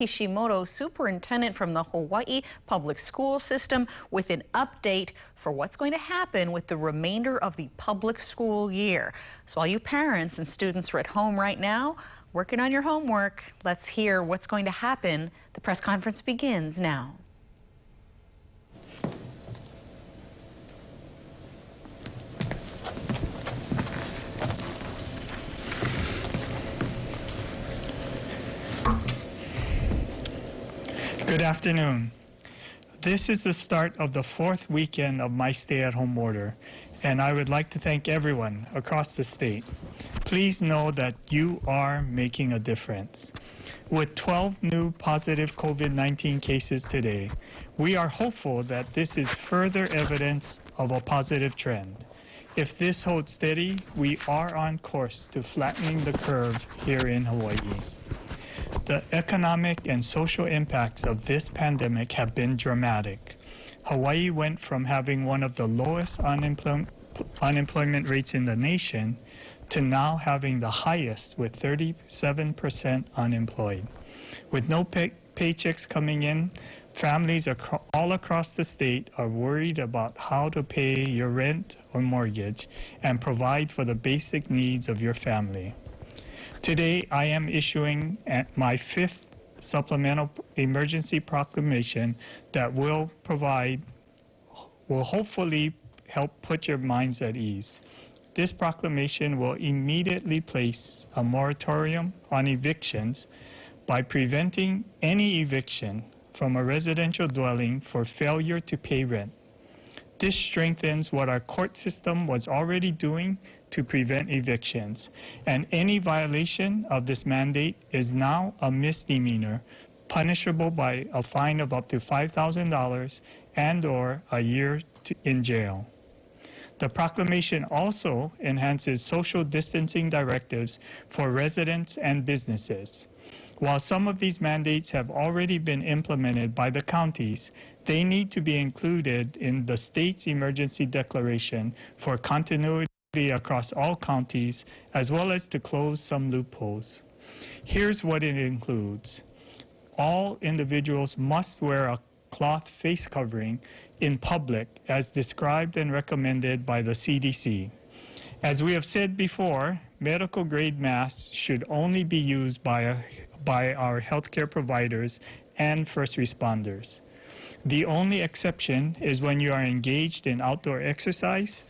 Kishimoto, superintendent from the Hawaii Public School System, with an update for what's going to happen with the remainder of the public school year. So all you parents and students are at home right now, working on your homework. Let's hear what's going to happen. The press conference begins now. Good afternoon. This is the start of the fourth weekend of my stay-at-home order, and I would like to thank everyone across the state. Please know that you are making a difference. With 12 new positive COVID-19 cases today, we are hopeful that this is further evidence of a positive trend. If this holds steady, we are on course to flattening the curve here in Hawaii. The economic and social impacts of this pandemic have been dramatic. Hawaii went from having one of the lowest unemployment rates in the nation to now having the highest, with 37% unemployed. With no paychecks coming in, families all across the state are worried about how to pay your rent or mortgage and provide for the basic needs of your family. Today, I am issuing my fifth supplemental emergency proclamation that will hopefully help put your minds at ease. This proclamation will immediately place a moratorium on evictions by preventing any eviction from a residential dwelling for failure to pay rent. This strengthens what our court system was already doing to prevent evictions, and any violation of this mandate is now a misdemeanor, punishable by a fine of up to $5,000 and/or a year in jail. The proclamation also enhances social distancing directives for residents and businesses. While some of these mandates have already been implemented by the counties, they need to be included in the state's emergency declaration for continuity across all counties, as well as to close some loopholes. Here's what it includes. All individuals must wear a cloth face covering in public as described and recommended by the CDC. As we have said before, medical-grade masks should only be used by our healthcare providers and first responders. The only exception is when you are engaged in outdoor exercise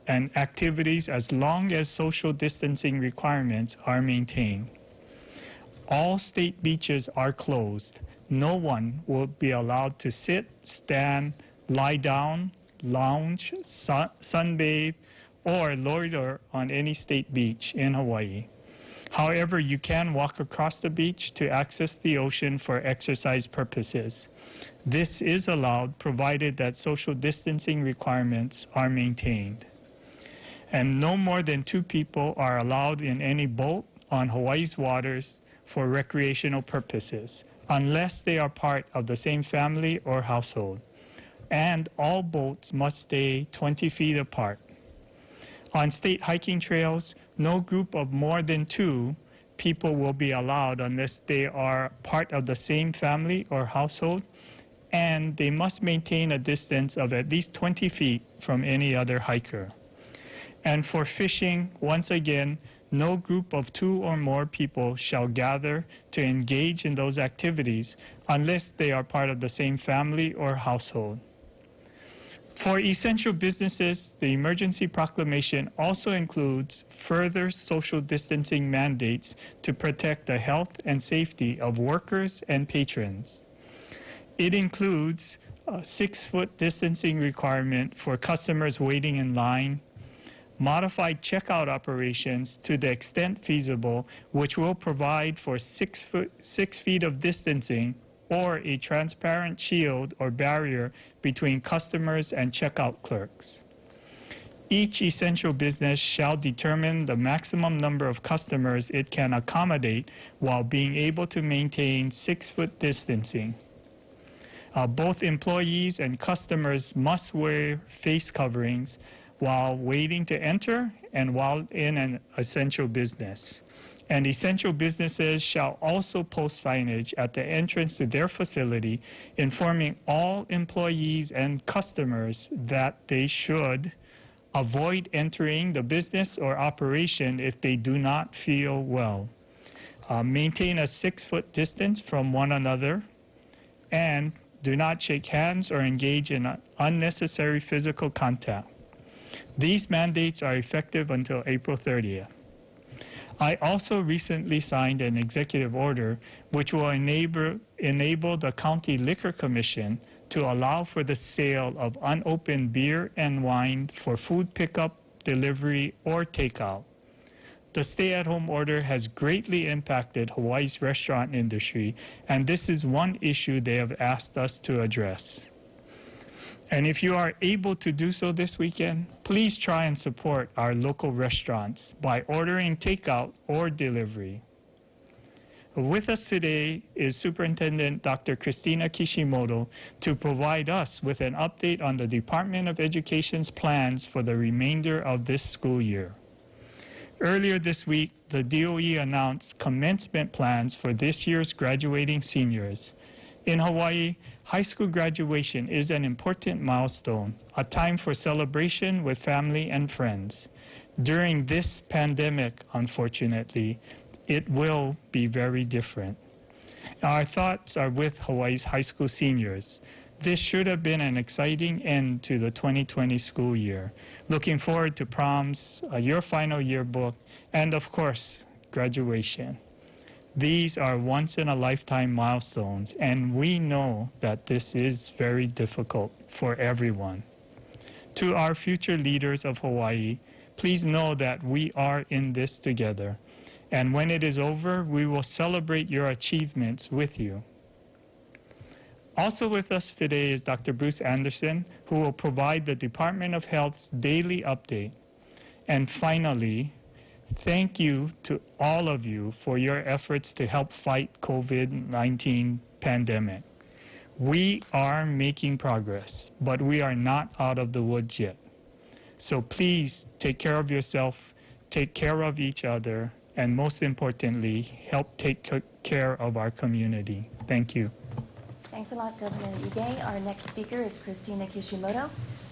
and activities, as long as social distancing requirements are maintained. All state beaches are closed. No one will be allowed to sit, stand, lie down, lounge, sunbathe, or loiter on any state beach in Hawaii. However, you can walk across the beach to access the ocean for exercise purposes. This is allowed provided that social distancing requirements are maintained. And no more than 2 people are allowed in any boat on Hawaii's waters for recreational purposes, unless they are part of the same family or household. And all boats must stay 20 feet apart. On state hiking trails, no group of more than 2 people will be allowed unless they are part of the same family or household, and they must maintain a distance of at least 20 feet from any other hiker. And for fishing, once again, no group of 2 or more people shall gather to engage in those activities unless they are part of the same family or household. For essential businesses, the emergency proclamation also includes further social distancing mandates to protect the health and safety of workers and patrons. It includes a 6-foot distancing requirement for customers waiting in line, modified checkout operations to the extent feasible, which will provide for 6 feet of distancing, or a transparent shield or barrier between customers and checkout clerks. Each essential business shall determine the maximum number of customers it can accommodate while being able to maintain 6-foot distancing. Both employees and customers must wear face coverings while waiting to enter and while in an essential business. And essential businesses shall also post signage at the entrance to their facility informing all employees and customers that they should avoid entering the business or operation if they do not feel well. Maintain a 6-foot distance from one another, and do not shake hands or engage in unnecessary physical contact. These mandates are effective until April 30th. I also recently signed an executive order which will enable the County Liquor Commission to allow for the sale of unopened beer and wine for food pickup, delivery, or takeout. The stay-at-home order has greatly impacted Hawaii's restaurant industry, and this is one issue they have asked us to address. And if you are able to do so this weekend, please try and support our local restaurants by ordering takeout or delivery. With us today is Superintendent Dr. Christina Kishimoto to provide us with an update on the Department of Education's plans for the remainder of this school year. Earlier this week, the DOE announced commencement plans for this year's graduating seniors. In Hawaii, high school graduation is an important milestone, a time for celebration with family and friends. During this pandemic, unfortunately, it will be very different. Our thoughts are with Hawaii's high school seniors. This should have been an exciting end to the 2020 school year. Looking forward to proms, your final yearbook, and of course, graduation. These are once-in-a-lifetime milestones, and we know that this is very difficult for everyone. To our future leaders of Hawaii, please know that we are in this together. And when it is over, we will celebrate your achievements with you. Also with us today is Dr. Bruce Anderson, who will provide the Department of Health's daily update. And finally, thank you to all of you for your efforts to help fight COVID-19 pandemic. We are making progress, but we are not out of the woods yet. So please take care of yourself, take care of each other, and most importantly, help take care of our community. Thank you. Thanks a lot, Governor Ige. Our next speaker is Christina Kishimoto,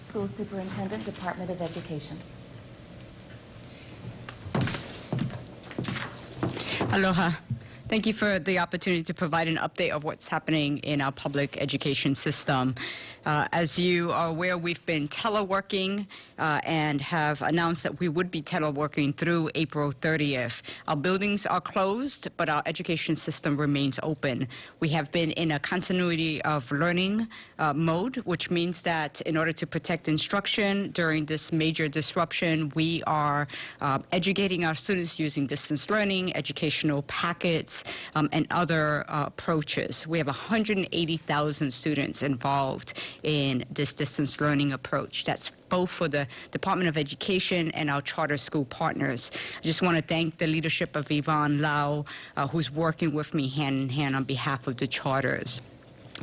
School Superintendent, Department of Education. Aloha. Thank you for the opportunity to provide an update of what's happening in our public education system. As you are aware, we've been teleworking and have announced that we would be teleworking through April 30th. Our buildings are closed, but our education system remains open. We have been in a continuity of learning mode, which means that in order to protect instruction during this major disruption, we are educating our students using distance learning, educational packets, and other approaches. We have 180,000 students involved in this distance learning approach. That's both for the Department of Education and our charter school partners. I just want to thank the leadership of Yvonne Lau, who's working with me hand in hand on behalf of the charters.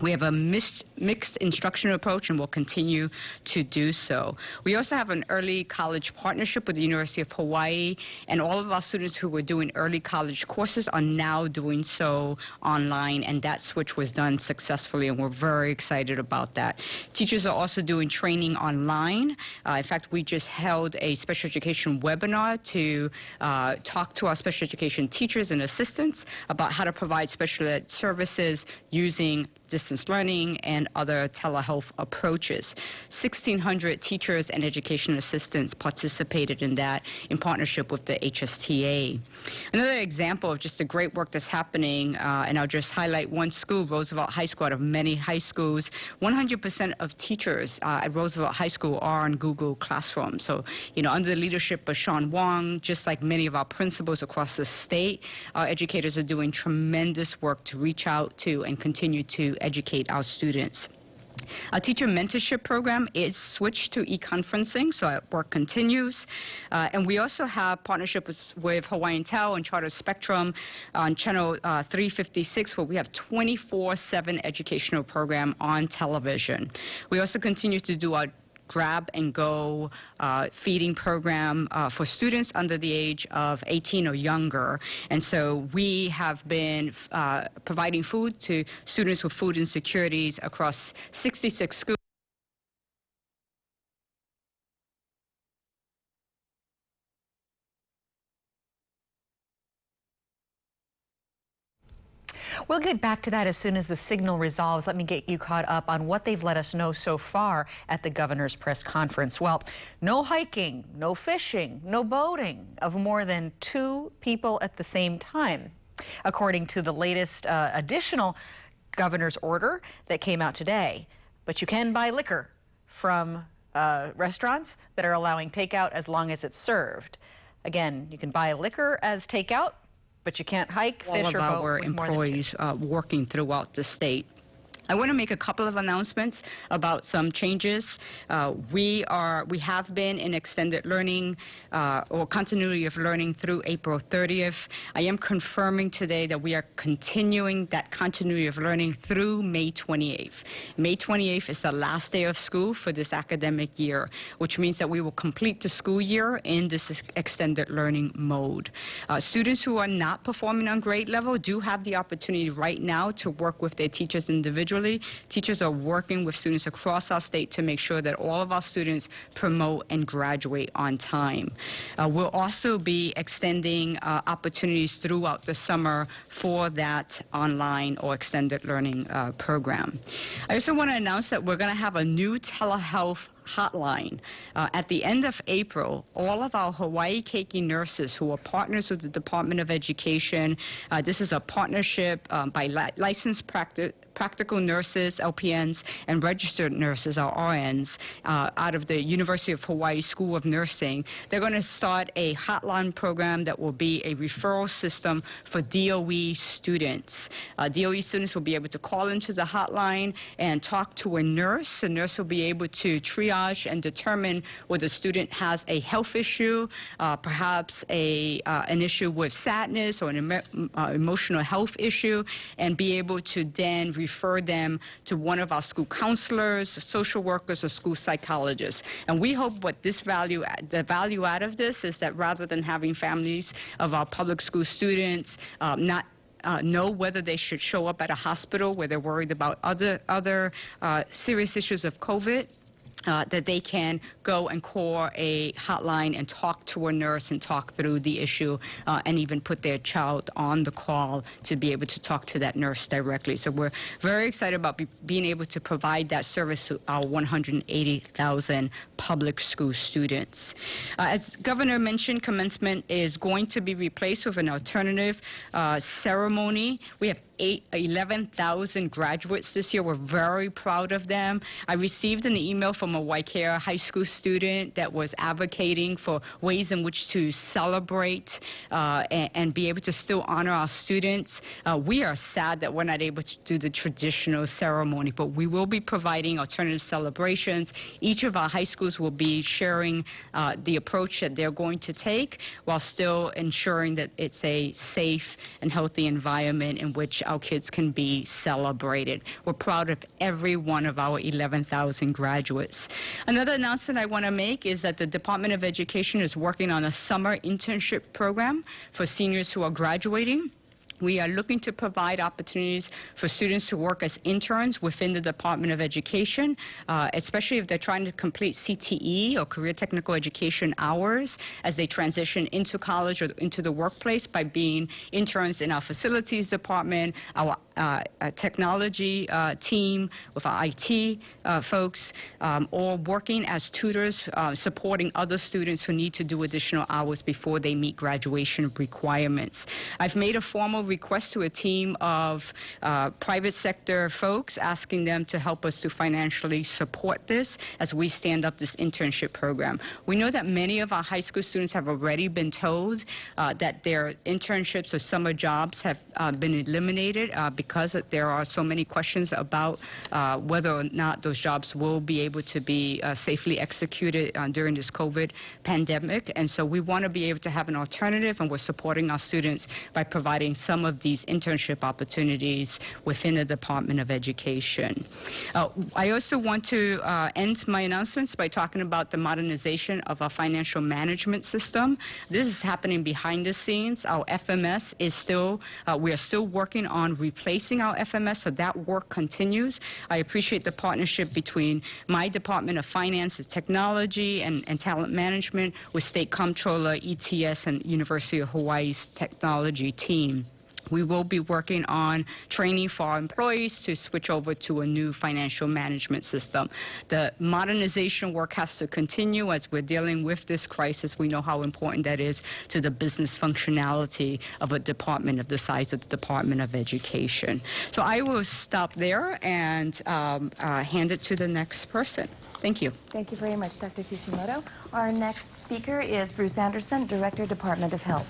We have a mixed instructional approach and will continue to do so. We also have an early college partnership with the University of Hawaii, and all of our students who were doing early college courses are now doing so online, and that switch was done successfully, and we're very excited about that. Teachers are also doing training online. In fact, we just held a special education webinar to talk to our special education teachers and assistants about how to provide special ed services using distance learning and other telehealth approaches. 1,600 teachers and education assistants participated in that in partnership with the HSTA. Another example of just the great work that's happening, and I'll just highlight one school, Roosevelt High School, out of many high schools. 100% of teachers at Roosevelt High School are on Google Classroom. So, under the leadership of Sean Wong, just like many of our principals across the state, our educators are doing tremendous work to reach out to and continue to educate our students. Our teacher mentorship program is switched to e-conferencing, so our work continues. And we also have partnerships with Hawaiian Tel and Charter Spectrum on channel 356, where we have 24/7 educational program on television. We also continue to do our grab-and-go feeding program for students under the age of 18 or younger. And so we have been providing food to students with food insecurities across 66 schools. We'll get back to that as soon as the signal resolves. Let me get you caught up on what they've let us know so far at the governor's press conference. Well, no hiking, no fishing, no boating of more than 2 people at the same time, according to the latest additional governor's order that came out today. But you can buy liquor from restaurants that are allowing takeout as long as it's served. Again, you can buy liquor as takeout, but you can't hike, fish, or boat with more than 2. All of our employees working throughout the state. I want to make a couple of announcements about some changes. We have been in extended learning or continuity of learning through April 30th. I am confirming today that we are continuing that continuity of learning through May 28th. May 28th is the last day of school for this academic year, which means that we will complete the school year in this extended learning mode. Students who are not performing on grade level do have the opportunity right now to work with their teachers individually. Teachers are working with students across our state to make sure that all of our students promote and graduate on time. We'll also be extending opportunities throughout the summer for that online or extended learning program. I also want to announce that we're going to have a new telehealth hotline. At the end of April, all of our Hawaii Keiki nurses who are partners with the Department of Education, this is a partnership by licensed practical nurses, LPNs, and registered nurses, or RNs, out of the University of Hawaii School of Nursing. They're going to start a hotline program that will be a referral system for DOE students. DOE students will be able to call into the hotline and talk to a nurse. The nurse will be able to triage and determine whether the student has a health issue, perhaps an issue with sadness or an emotional health issue, and be able to then refer them to one of our school counselors, social workers, or school psychologists. And we hope what the value out of this is that rather than having families of our public school students not know whether they should show up at a hospital where they're worried about other serious issues of COVID, that they can go and call a hotline and talk to a nurse and talk through the issue and even put their child on the call to be able to talk to that nurse directly. So we're very excited about being able to provide that service to our 180,000 public school students. As Governor mentioned, commencement is going to be replaced with an alternative ceremony. We have 11,000 graduates this year. We're very proud of them. I received an email from a Waikea high school student that was advocating for ways in which to celebrate and be able to still honor our students. We are sad that we're not able to do the traditional ceremony, but we will be providing alternative celebrations. Each of our high schools will be sharing the approach that they're going to take while still ensuring that it's a safe and healthy environment in which our kids can be celebrated. We're proud of every one of our 11,000 graduates. Another announcement I want to make is that the Department of Education is working on a summer internship program for seniors who are graduating. We are looking to provide opportunities for students to work as interns within the Department of Education, especially if they're trying to complete CTE or career technical education hours as they transition into college or into the workplace by being interns in our facilities department, our technology team, with our IT folks, or working as tutors supporting other students who need to do additional hours before they meet graduation requirements. I've made a formal request to a team of private sector folks asking them to help us to financially support this as we stand up this internship program. We know that many of our high school students have already been told that their internships or summer jobs have been eliminated because there are so many questions about whether or not those jobs will be able to be safely executed during this COVID pandemic. And so we want to be able to have an alternative, and we're supporting our students by providing some some of these internship opportunities within the Department of Education. I also want to end my announcements by talking about the modernization of our financial management system. This is happening behind the scenes. Our FMS is still, we are still working on replacing our FMS, so that work continues. I appreciate the partnership between my Department of Finance and Technology and Talent Management with State Comptroller, ETS, and University of Hawaii's technology team. We will be working on training for our employees to switch over to a new financial management system. The modernization work has to continue as we're dealing with this crisis. We know how important that is to the business functionality of a department of the size of the Department of Education. So I will stop there and hand it to the next person. Thank you. Thank you very much, Dr. Kishimoto. Our next speaker is Bruce Anderson, Director, Department of Health.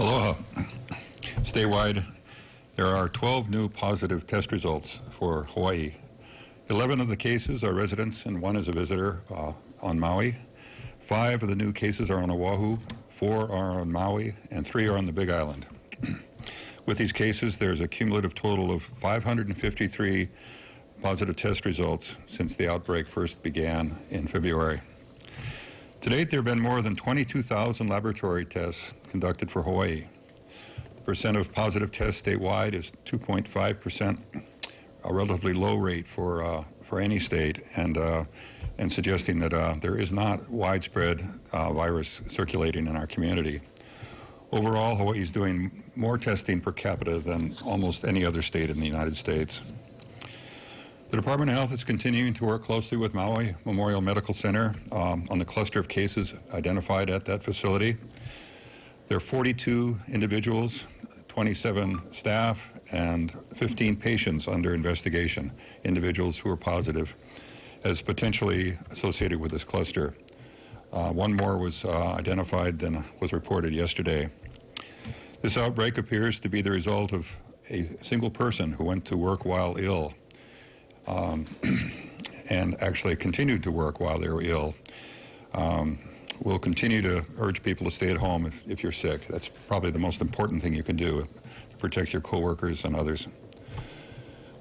Aloha. Statewide, there are 12 new positive test results for Hawaii. 11 of the cases are residents and 1 is a visitor on Maui. 5 of the new cases are on Oahu, 4 are on Maui, and 3 are on the Big Island. With these cases, there's a cumulative total of 553 positive test results since the outbreak first began in February. To date, there have been more than 22,000 laboratory tests conducted for Hawaii. The percent of positive tests statewide is 2.5%, a relatively low rate for any state, and suggesting that there is not widespread virus circulating in our community. Overall, Hawaii is doing more testing per capita than almost any other state in the United States. The Department of Health is continuing to work closely with Maui Memorial Medical Center on the cluster of cases identified at that facility. There are 42 individuals, 27 staff, and 15 patients under investigation, individuals who are positive as potentially associated with this cluster. 1 more was identified than was reported yesterday. This outbreak appears to be the result of a single person who went to work while ill. And actually continued to work while they were ill. We'll continue to urge people to stay at home if you're sick. That's probably the most important thing you can do to protect your coworkers and others.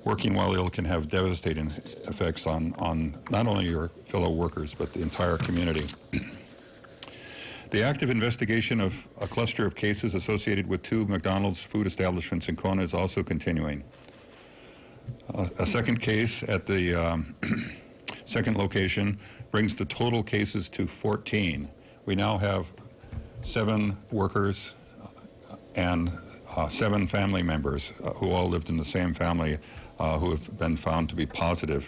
Working while ill can have devastating effects on not only your fellow workers, but the entire community. The active investigation of a cluster of cases associated with 2 McDonald's food establishments in Kona is also continuing. A second case at the second location brings the total cases to 14. We now have 7 workers and 7 family members who all lived in the same family who have been found to be positive.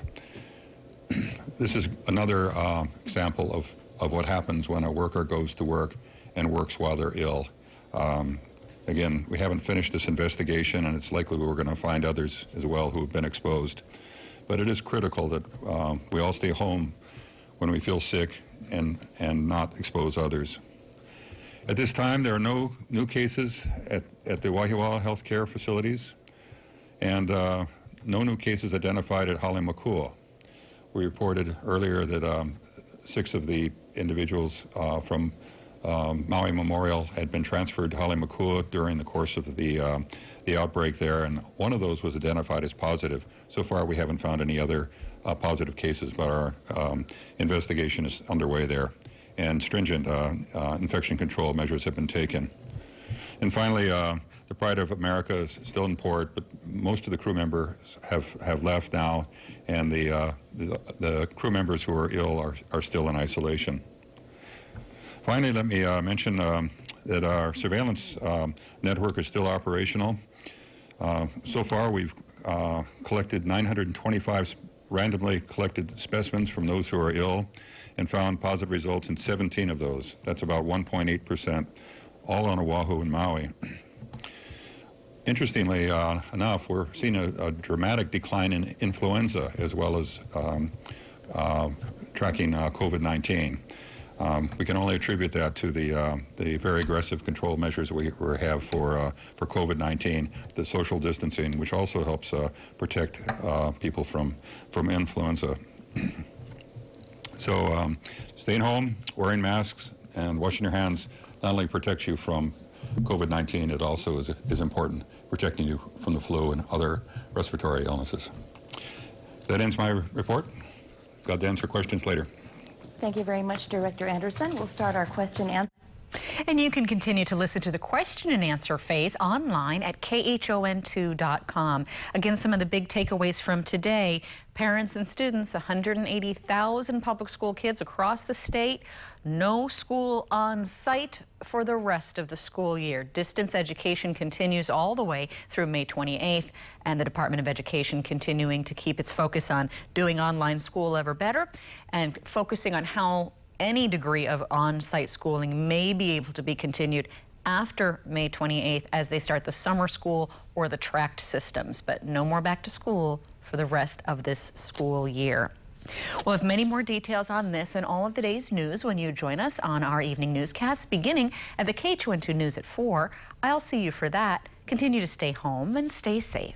This is another example of what happens when a worker goes to work and works while they're ill. Again, we haven't finished this investigation, and it's likely we're going to find others as well who have been exposed. But it is critical that we all stay home when we feel sick and not expose others. At this time, there are no new cases at the Wahiawa healthcare facilities, and no new cases identified at Halemakua. We reported earlier that 6 of the individuals from Maui Memorial had been transferred to Halemakua during the course of the outbreak there, and 1 of those was identified as positive. So far, we haven't found any other positive cases, but our investigation is underway there, and stringent infection control measures have been taken. And finally, the Pride of America is still in port, but most of the crew members have left now, and the crew members who are ill are still in isolation. Finally, let me mention that our surveillance network is still operational. So far, we've collected 925 randomly collected specimens from those who are ill and found positive results in 17 of those. That's about 1.8%, all on Oahu and Maui. Interestingly enough, we're seeing a dramatic decline in influenza as well as tracking COVID-19. We can only attribute that to the very aggressive control measures we have for COVID-19, the social distancing, which also helps protect people from influenza. So staying home, wearing masks, and washing your hands not only protects you from COVID-19, it also is important, protecting you from the flu and other respiratory illnesses. That ends my report. Glad to answer questions later. Thank you very much, Director Anderson. We'll start our question and answer. And you can continue to listen to the question and answer phase online at KHON2.com. Again, some of the big takeaways from today. Parents and students, 180,000 public school kids across the state. No school on site for the rest of the school year. Distance education continues all the way through May 28th, and the Department of Education continuing to keep its focus on doing online school ever better and focusing on how any degree of on-site schooling may be able to be continued after May 28th as they start the summer school or the tracked systems, but no more back to school for the rest of this school year. We'll have many more details on this and all of the day's news when you join us on our evening newscast beginning at the KHON2 News at 4. I'll see you for that. Continue to stay home and stay safe.